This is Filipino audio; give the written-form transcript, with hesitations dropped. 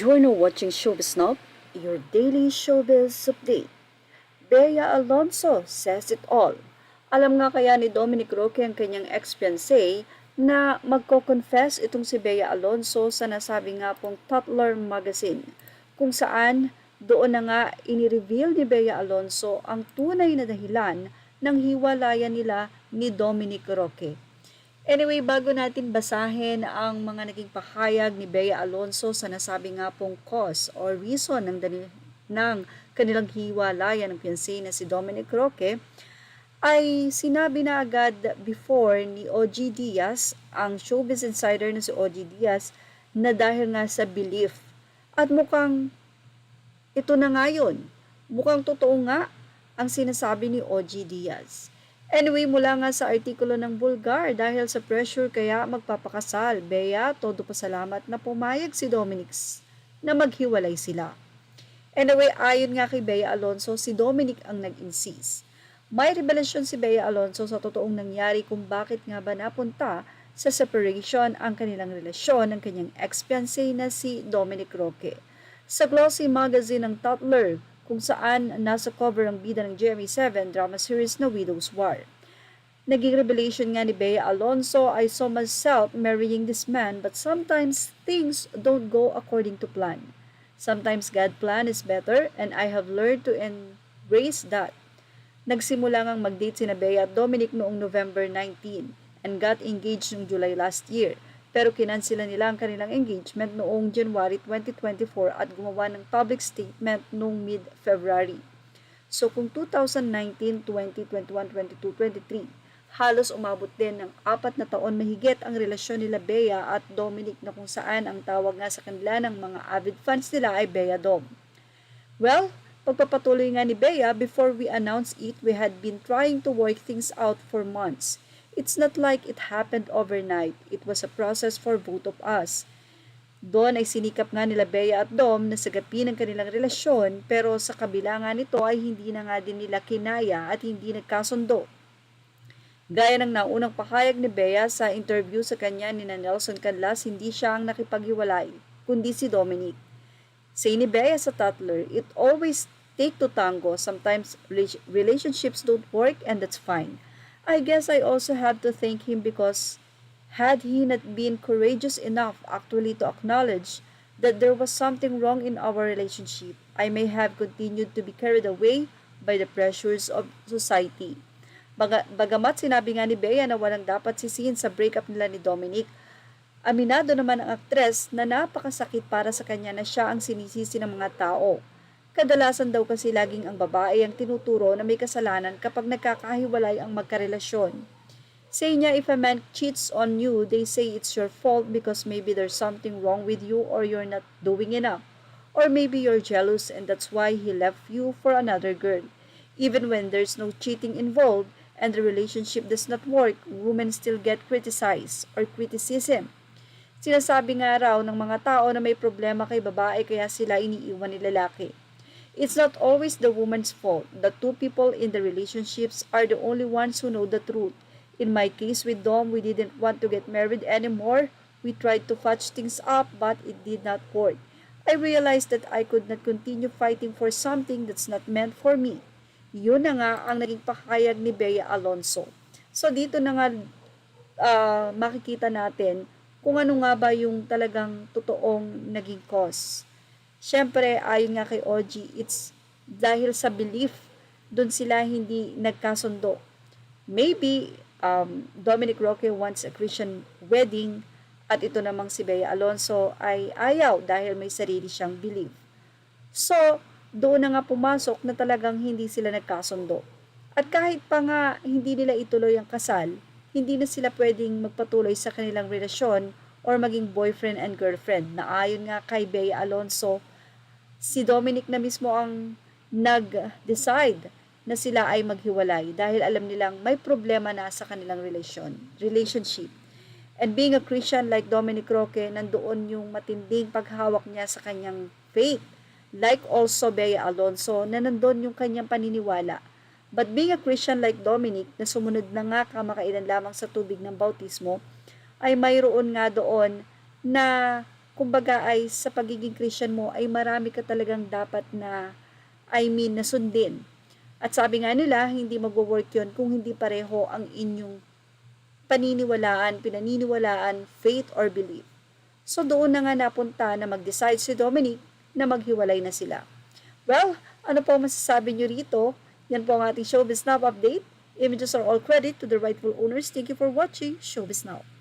You're now watching Showbiz Now, your daily showbiz update. Bea Alonso says it all. Alam nga kaya ni Dominic Roque ang kanyang ex-fiancé na magko-confess itong si Bea Alonso sa nasabi nga pong Tatler magazine, kung saan doon na nga inireveal ni Bea Alonso ang tunay na dahilan ng hiwalayan nila ni Dominic Roque. Anyway, bago natin basahin ang mga naging pahayag ni Bea Alonso sa nasabi nga pong cause or reason ng kanilang hiwalayan ng fiancé na si Dominic Roque, ay sinabi na agad before ni OG Diaz, ang showbiz insider na si OG Diaz, na dahil nga sa belief. At mukhang ito na nga yun. Mukhang totoo nga ang sinasabi ni OG Diaz. Anyway, mula nga sa artikulo ng Bulgar, dahil sa pressure kaya magpapakasal, Bea, todo pasalamat na pumayag si Dominic na maghiwalay sila. Anyway, ayon nga kay Bea Alonso, si Dominic ang nag-insist. May revelasyon si Bea Alonso sa totoong nangyari kung bakit nga ba napunta sa separation ang kanilang relasyon ng kanyang ex-fiancé na si Dominic Roque. Sa glossy magazine ng Tatler, kung saan nasa cover ang bida ng GMA7 drama series na Widow's War. Naging revelation nga ni Bea Alonso, I saw myself marrying this man but sometimes things don't go according to plan. Sometimes God's plan is better and I have learned to embrace that. Nagsimula ngang mag-date sina Bea at Dominic noong November 19 and got engaged noong July last year. Pero kinansela nila ang kanilang engagement noong January 2024 at gumawa ng public statement noong mid-February. So kung 2019, 20, 21, 22, 23, halos umabot din ng 4 na taon mahigit ang relasyon nila Bea at Dominic na kung saan ang tawag nga sa kanila ng mga avid fans nila ay Bea Dom. Well, pagpapatuloy nga ni Bea, before we announced it, we had been trying to work things out for months. It's not like it happened overnight. It was a process for both of us. Doon ay sinikap nga nila Bea at Dom na sagapin ang kanilang relasyon, pero sa kabila nga nito ay hindi na nga din nila kinaya at hindi nagkasundo. Gaya ng naunang pahayag ni Bea sa interview sa kanya ni Nelson Canlas, hindi siya ang nakipaghiwalay, kundi si Dominic. Say ni Bea sa Tatler, it always take to tango. Sometimes relationships don't work and that's fine. I guess I also have to thank him because had he not been courageous enough actually to acknowledge that there was something wrong in our relationship, I may have continued to be carried away by the pressures of society. Bagamat sinabi nga ni Bea na walang dapat sisihin sa breakup nila ni Dominic, aminado naman ang aktres na napakasakit para sa kanya na siya ang sinisisi ng mga tao. Kadalasan daw kasi laging ang babae ang tinuturo na may kasalanan kapag nagkakahiwalay ang magkarelasyon. Say niya, if a man cheats on you, they say it's your fault because maybe there's something wrong with you or you're not doing enough. Or maybe you're jealous and that's why he left you for another girl. Even when there's no cheating involved and the relationship does not work, women still get criticized or criticism. Sinasabi nga raw ng mga tao na may problema kay babae kaya sila iniiwan ni lalaki. It's not always the woman's fault. The two people in the relationships are the only ones who know the truth. In my case with Dom, we didn't want to get married anymore. We tried to patch things up, but it did not work. I realized that I could not continue fighting for something that's not meant for me. Yun na nga ang naging pahayag ni Bea Alonso. So dito na nga makikita natin kung ano nga ba yung talagang totoong naging cause. Siyempre, ayon nga kay OG, it's dahil sa belief, doon sila hindi nagkasundo. Maybe, Dominic Roque wants a Christian wedding at ito namang si Bea Alonso ay ayaw dahil may sarili siyang belief. So, doon na nga pumasok na talagang hindi sila nagkasundo. At kahit pa nga hindi nila ituloy ang kasal, hindi na sila pwedeng magpatuloy sa kanilang relasyon or maging boyfriend and girlfriend na ayon nga kay Bea Alonso, si Dominic na mismo ang nag-decide na sila ay maghiwalay dahil alam nilang may problema na sa kanilang relationship. And being a Christian like Dominic Roque, nandoon yung matinding paghawak niya sa kanyang faith. Like also Bea Alonso na nandoon yung kanyang paniniwala. But being a Christian like Dominic na sumunod na nga kamakailan lamang sa tubig ng bautismo, ay mayroon nga doon na kumbaga ay sa pagiging Christian mo ay marami ka talagang dapat na, na sundin. At sabi nga nila, hindi magwo-work yun kung hindi pareho ang inyong pinaniniwalaan, faith or belief. So doon na nga napunta na mag-decide si Dominic na maghiwalay na sila. Well, ano po masasabi nyo rito? Yan po ang ating Showbiz Now update. Images are all credit to the rightful owners. Thank you for watching Showbiz Now.